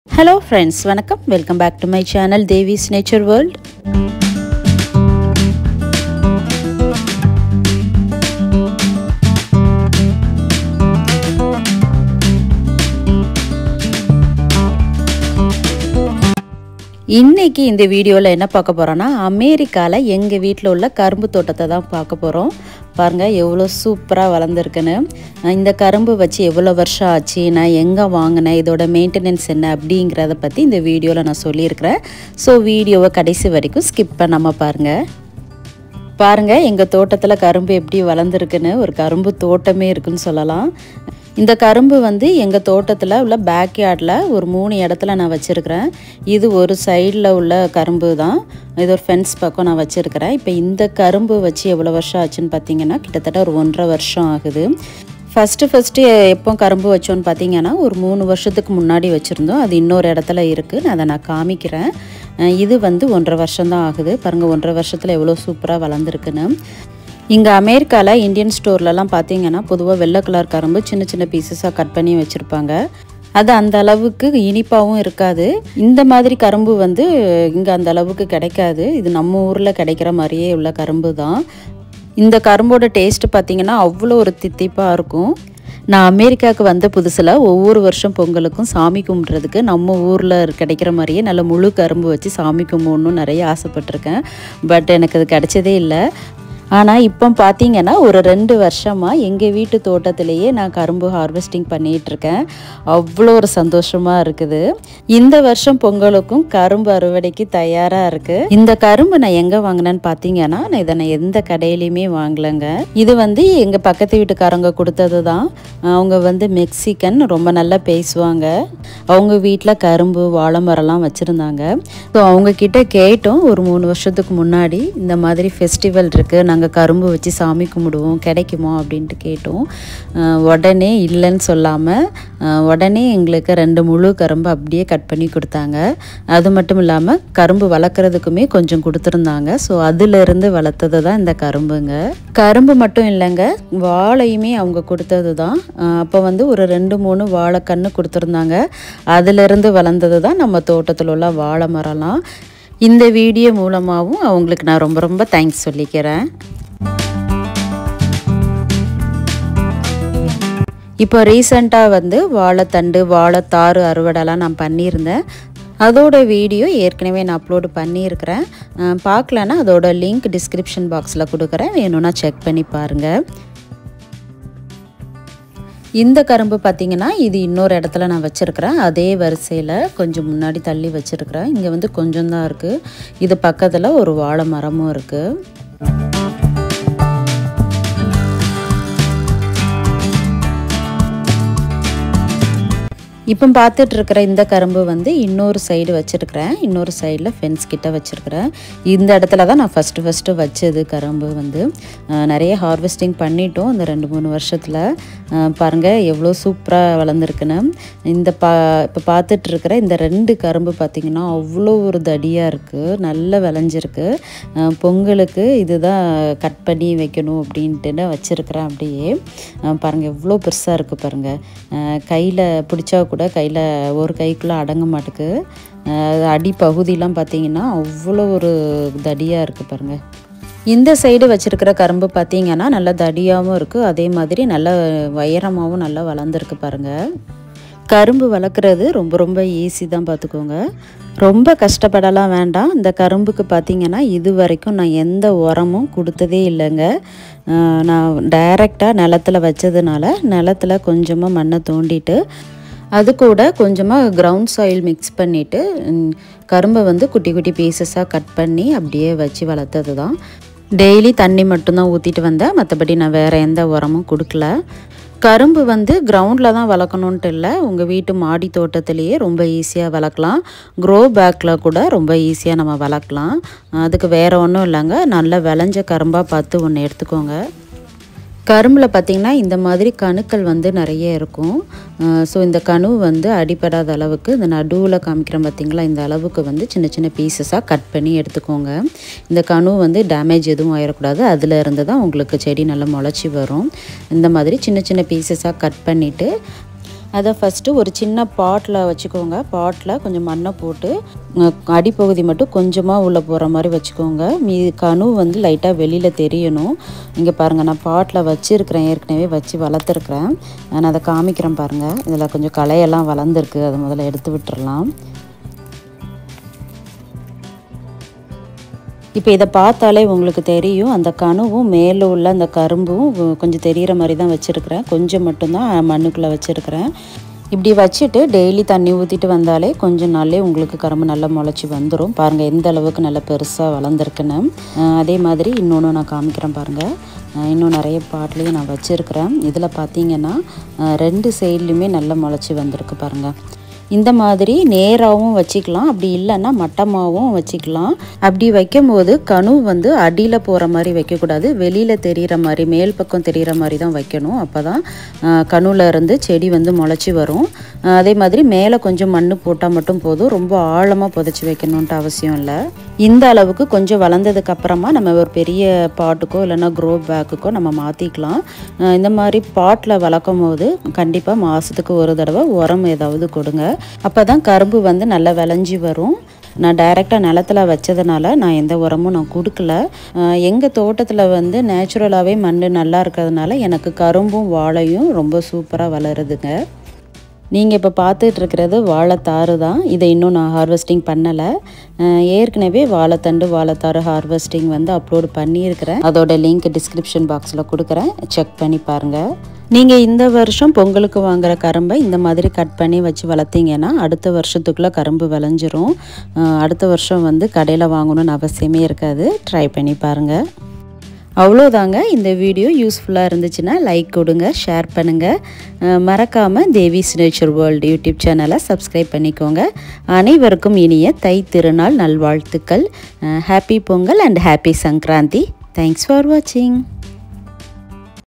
Hello friends, vanakkam. Welcome back to my channel Devi's Nature World. இன்னைக்கு இந்த வீடியோல என்ன பார்க்க போறோம்னா அமெரிக்கால எங்க வீட்ல உள்ள கரும்பு தோட்டத்தை தான் பார்க்க போறோம். பாருங்க எவ்வளவு சூப்பரா வளர்ந்திருக்குன்னு. இந்த கரும்பு வச்சு எவ்வளவு வருஷம் ஆச்சு, நான் எங்க வாங்குனேன், இதோட மெயின்டெனன்ஸ் என்ன அப்படிங்கறத பத்தி இந்த வீடியோல நான் சொல்லி இருக்கேன். சோ வீடியோவை கடைசி வரைக்கும் ஸ்கிப் பண்ணாம பாருங்க. பாருங்க எங்க தோட்டத்துல கரும்பு எப்படி வளர்ந்திருக்குன்னு, ஒரு கரும்பு தோட்டமே இருக்குன்னு சொல்லலாம். இந்த கரும்பு வந்து எங்கள் தோட்டத்தில் உள்ள பேக்யார்டில் ஒரு 3 இடத்துல நான் வச்சுருக்கிறேன். இது ஒரு சைடில் உள்ள கரும்பு தான், இது ஒரு ஃபென்ஸ் பக்கம் நான் வச்சுருக்கிறேன். இப்போ இந்த கரும்பு வச்சு எவ்வளோ வருஷம் ஆச்சுன்னு பார்த்தீங்கன்னா கிட்டத்தட்ட ஒரு 1.5 வருஷம் ஆகுது. ஃபஸ்ட்டு எப்போ கரும்பு வச்சோன்னு பார்த்தீங்கன்னா ஒரு 3 வருஷத்துக்கு முன்னாடி வச்சுருந்தோம். அது இன்னொரு இடத்துல இருக்குது, அதை நான் காமிக்கிறேன். இது வந்து 1.5 வருஷம்தான் ஆகுது. பாருங்கள் 1.5 வருஷத்தில் எவ்வளோ சூப்பராக வளர்ந்துருக்குன்னு. இங்கே அமெரிக்காவில் இந்தியன் ஸ்டோர்லலாம் பார்த்தீங்கன்னா பொதுவாக வெள்ளை கலர் கரும்பு சின்ன சின்ன பீசஸாக கட் பண்ணி வச்சுருப்பாங்க. அது அந்த அளவுக்கு இனிப்பாகவும் இருக்காது. இந்த மாதிரி கரும்பு வந்து இங்கே அந்த அளவுக்கு கிடைக்காது. இது நம்ம ஊரில் கிடைக்கிற மாதிரியே உள்ள கரும்பு தான். இந்த கரும்போட டேஸ்ட்டு பார்த்திங்கன்னா அவ்வளோ ஒரு தித்திப்பாக இருக்கும். நான் அமெரிக்காவுக்கு வந்த புதுசில் ஒவ்வொரு வருஷம் பொங்கலுக்கும் சாமி கும்பிட்றதுக்கு நம்ம ஊரில் கிடைக்கிற மாதிரியே நல்ல முழு கரும்பு வச்சு சாமி கும்பிடணும்னு நிறைய ஆசைப்பட்டிருக்கேன். பட் எனக்கு அது கிடைச்சதே இல்லை. ஆனால் இப்போ பார்த்தீங்கன்னா ஒரு 2 வருஷமாக எங்கள் வீட்டு தோட்டத்திலேயே நான் கரும்பு ஹார்வெஸ்டிங் பண்ணிகிட்ருக்கேன். அவ்வளோ ஒரு சந்தோஷமாக இருக்குது. இந்த வருஷம் பொங்கலுக்கும் கரும்பு அறுவடைக்கு தயாராக இருக்குது. இந்த கரும்பு நான் எங்கே வாங்கினேன்னு பார்த்தீங்கன்னா நான் எந்த கடையிலையுமே வாங்கலைங்க. இது வந்து எங்கள் பக்கத்து வீட்டுக்காரங்க கொடுத்தது தான். அவங்க வந்து மெக்சிகன், ரொம்ப நல்லா பேசுவாங்க. அவங்க வீட்டில் கரும்பு வாழை மரம்லாம் வச்சுருந்தாங்க. ஸோ அவங்கக்கிட்ட கேட்டோம், ஒரு 3 வருஷத்துக்கு முன்னாடி இந்த மாதிரி ஃபெஸ்டிவல் இருக்குது, நாங்கள் கரும்பு வச்சு சாமி கும்பிடுவோம், கிடைக்குமா அப்படின்ட்டு கேட்டோம். உடனே இல்லைன்னு சொல்லாமல் உடனே எங்களுக்கு 2 முழு கரும்பு அப்படியே கட் பண்ணி கொடுத்தாங்க. அது மட்டும் இல்லாமல் கரும்பு வளர்க்குறதுக்குமே கொஞ்சம் கொடுத்துருந்தாங்க. ஸோ அதிலிருந்து வளர்த்தது தான் இந்த கரும்புங்க. கரும்பு மட்டும் இல்லைங்க, வாழையுமே அவங்க கொடுத்தது தான். அப்போ வந்து ஒரு 2-3 வாழைக்கன்று கொடுத்துருந்தாங்க. அதிலிருந்து வளர்ந்தது தான் நம்ம தோட்டத்தில் உள்ள வாழை மரம்லாம். இந்த வீடியோ மூலமாகவும் அவங்களுக்கு நான் ரொம்ப ரொம்ப தேங்க்ஸ் சொல்லிக்கிறேன். இப்போ ரீசெண்டாக வந்து வாழைத்தண்டு, வாழைத்தாறு அறுவடைலாம் நான் பண்ணியிருந்தேன். அதோட வீடியோ ஏற்கனவே நான் அப்லோடு பண்ணியிருக்கிறேன். பார்க்கலன்னா அதோட லிங்க் டிஸ்கிரிப்ஷன் பாக்ஸில் கொடுக்குறேன், வேணும்னா செக் பண்ணி பாருங்கள். இந்த கரும்பு பார்த்திங்கன்னா இது இன்னொரு இடத்துல நான் வச்சுருக்கிறேன். அதே வரிசையில் கொஞ்சம் முன்னாடி தள்ளி வச்சுருக்கிறேன். இங்கே வந்து கொஞ்சம் தான் இருக்குது. இது பக்கத்தில் ஒரு வாழை மரமும் இருக்குது. இப்போ பார்த்துட்ருக்கிற இந்த கரும்பு வந்து இன்னொரு சைடு வச்சுருக்கிறேன். இன்னொரு சைடில் ஃபென்ஸ் கிட்ட வச்சுருக்கிறேன். இந்த இடத்துல தான் நான் ஃபஸ்ட்டு வச்சது கரும்பு வந்து. நிறைய ஹார்வெஸ்டிங் பண்ணிட்டோம் இந்த 2-3 வருஷத்தில். பாருங்கள் எவ்வளோ சூப்பராக வளர்ந்துருக்குன்னு. இப்போ பார்த்துட்ருக்கிற இந்த 2 கரும்பு பார்த்திங்கன்னா அவ்வளோ ஒரு தடியாக இருக்குது, நல்லா விளைஞ்சிருக்கு. பொங்கலுக்கு இதுதான் கட் பண்ணி வைக்கணும் அப்படின்ட்டு வச்சுருக்கிறேன். அப்படியே பாருங்கள் எவ்வளோ பெருசாக இருக்குது பாருங்கள். கையில் பிடிச்சா கூட கையில் ஒரு கைக்குள்ளே அடங்க மாட்டுக்கு. அடி பகுதியெலாம் பார்த்திங்கன்னா அவ்வளோ ஒரு தடியாக இருக்குது பாருங்கள். இந்த சைடு வச்சுருக்கிற கரும்பு பார்த்திங்கன்னா நல்லா தடியாகவும் இருக்குது, அதே மாதிரி நல்ல உயரமாகவும் நல்லா வளர்ந்துருக்கு பாருங்கள். கரும்பு வளர்க்குறது ரொம்ப ரொம்ப ஈஸி தான் பார்த்துக்கோங்க. ரொம்ப கஷ்டப்படலாம் வேண்டாம். இந்த கரும்புக்கு பார்த்திங்கன்னா இது வரைக்கும் நான் எந்த உரமும் கொடுத்ததே இல்லைங்க. நான் டைரெக்டாக நிலத்தில் வச்சதுனால நிலத்தில் கொஞ்சமாக மண்ணை தோண்டிட்டு அது கூட கொஞ்சமாக கிரவுண்ட் சாயில் மிக்ஸ் பண்ணிவிட்டு கரும்பை வந்து குட்டி குட்டி பீசஸாக கட் பண்ணி அப்படியே வச்சு வளர்த்தது தான். டெய்லி தண்ணி மட்டும்தான் ஊற்றிட்டு வந்தேன், மற்றபடி நான் வேறு எந்த உரமும் கொடுக்கல. கரும்பு வந்து கிரவுண்டில் தான் வளர்க்கணுன்ட்டு இல்லை, உங்கள் வீட்டு மாடி தோட்டத்திலேயே ரொம்ப ஈஸியாக வளர்க்கலாம். க்ரோ பேக்கில் கூட ரொம்ப ஈஸியாக நம்ம வளர்க்கலாம். அதுக்கு வேறு ஒன்றும் இல்லைங்க, நல்லா விளைஞ்ச கரும்பாக பார்த்து ஒன்று எடுத்துக்கோங்க. கரும்பில் பார்த்திங்கன்னா இந்த மாதிரி கணுக்கள் வந்து நிறைய இருக்கும். ஸோ இந்த கணு வந்து அடிபடாத அளவுக்கு இந்த நடுவில் காமிக்கிறேன் பார்த்திங்களா, இந்த அளவுக்கு வந்து சின்ன சின்ன பீசஸாக கட் பண்ணி எடுத்துக்கோங்க. இந்த கணு வந்து டேமேஜ் எதுவும் ஆயிடக்கூடாது, அதில் இருந்து தான் உங்களுக்கு செடி நல்லா முளைச்சி வரும். இந்த மாதிரி சின்ன சின்ன பீசஸாக கட் பண்ணிவிட்டு அதை ஃபஸ்ட்டு ஒரு சின்ன பாட்டில் வச்சுக்கோங்க. பாட்டில் கொஞ்சம் மண்ணை போட்டு அடிப்பகுதி மட்டும் கொஞ்சமாக உள்ளே போகிற மாதிரி வச்சுக்கோங்க. மீதி கனு வந்து லைட்டாக வெளியில் தெரியணும். இங்கே பாருங்கள், நான் பாட்டில் வச்சுருக்கிறேன், ஏற்கனவே வச்சு வளர்த்துருக்குறேன். நான் அதை காமிக்கிறேன் பாருங்கள். இதில் கொஞ்சம் களையெல்லாம் வளர்ந்துருக்கு, அதை முதல்ல எடுத்து விட்டுறலாம். இப்போ இதை பார்த்தாலே உங்களுக்கு தெரியும், அந்த கனுவும் மேலே உள்ள அந்த கரும்பும் கொஞ்சம் தெரிகிற மாதிரி தான் வச்சுருக்கிறேன். கொஞ்சம் மட்டும்தான் மண்ணுக்குள்ளே வச்சுருக்கிறேன். இப்படி வச்சுட்டு டெய்லி தண்ணி ஊற்றிட்டு வந்தாலே கொஞ்சம் நாள்லேயே உங்களுக்கு கரும்பு நல்லா முளைச்சி வந்துடும். பாருங்கள் எந்த அளவுக்கு நல்லா பெருசாக வளர்ந்துருக்குன்னு. அதே மாதிரி இன்னொன்று நான் காமிக்கிறேன் பாருங்கள். இன்னும் நிறைய பாட்லேயும் நான் வச்சுருக்கிறேன். இதில் பார்த்தீங்கன்னா 2 சைட்லேயுமே நல்லா முளைச்சி வந்திருக்கு பாருங்கள். இந்த மாதிரி நேராகவும் வச்சுக்கலாம், அப்படி இல்லைன்னா மட்டமாகவும் வச்சுக்கலாம். அப்படி வைக்கும்போது கனு வந்து அடியில் போகிற மாதிரி வைக்கக்கூடாது, வெளியில் தெரிகிற மாதிரி மேல் பக்கம் தெரிகிற மாதிரி தான் வைக்கணும். அப்போ தான் கனுவில் இருந்து செடி வந்து முளைச்சி வரும். அதே மாதிரி மேலே கொஞ்சம் மண் போட்டால் மட்டும் போதும், ரொம்ப ஆழமாக புதைச்சி வைக்கணுன்ட்டு அவசியம் இல்லை. இந்த அளவுக்கு கொஞ்சம் வளர்ந்ததுக்கு அப்புறமா நம்ம ஒரு பெரிய பாட்டுக்கோ இல்லைன்னா க்ரோ பேக்குக்கோ நம்ம மாற்றிக்கலாம். இந்த மாதிரி பாட்டில் வளர்க்கும் போது கண்டிப்பாக மாதத்துக்கு ஒரு தடவை உரம் ஏதாவது கொடுங்க. அப்போ தான் கரும்பு வந்து நல்லா விளைஞ்சி வரும். நான் டைரெக்டாக நிலத்தில் வச்சதுனால நான் எந்த உரமும் நான் கொடுக்கல. எங்கள் தோட்டத்தில் வந்து நேச்சுரலாகவே மண் நல்லா இருக்கிறதுனால எனக்கு கரும்பும் வாழையும் ரொம்ப சூப்பராக வளருதுங்க. நீங்கள் இப்போ பார்த்துட்ருக்கிறது வாழைத்தாறு தான். இதை இன்னும் நான் ஹார்வெஸ்டிங் பண்ணலை. ஏற்கனவே வாழைத்தண்டு வாழைத்தாறு ஹார்வெஸ்டிங் வந்து அப்லோடு பண்ணியிருக்கிறேன். அதோட லிங்க் டிஸ்கிரிப்ஷன் பாக்ஸில் கொடுக்குறேன், செக் பண்ணி பாருங்கள். நீங்கள் இந்த வருஷம் பொங்கலுக்கு வாங்குகிற கரும்பை இந்த மாதிரி கட் பண்ணி வச்சு வளர்த்திங்கன்னா அடுத்த வருஷத்துக்குள்ளே கரும்பு விளைஞ்சிரும். அடுத்த வருஷம் வந்து கடையில் வாங்கணும்னு அவசியமே இருக்காது. ட்ரை பண்ணி பாருங்கள். அவ்வளோதாங்க. இந்த வீடியோ யூஸ்ஃபுல்லாக இருந்துச்சுன்னா லைக் கொடுங்க, ஷேர் பண்ணுங்கள். மறக்காமல் தேவிஸ் நேச்சர் வேர்ல்டு யூடியூப் சேனலை சப்ஸ்கிரைப் பண்ணிக்கோங்க. அனைவருக்கும் இனிய தை திருநாள் நல்வாழ்த்துக்கள். Happy Pongal and happy Sankranti. Thanks for வாட்சிங்.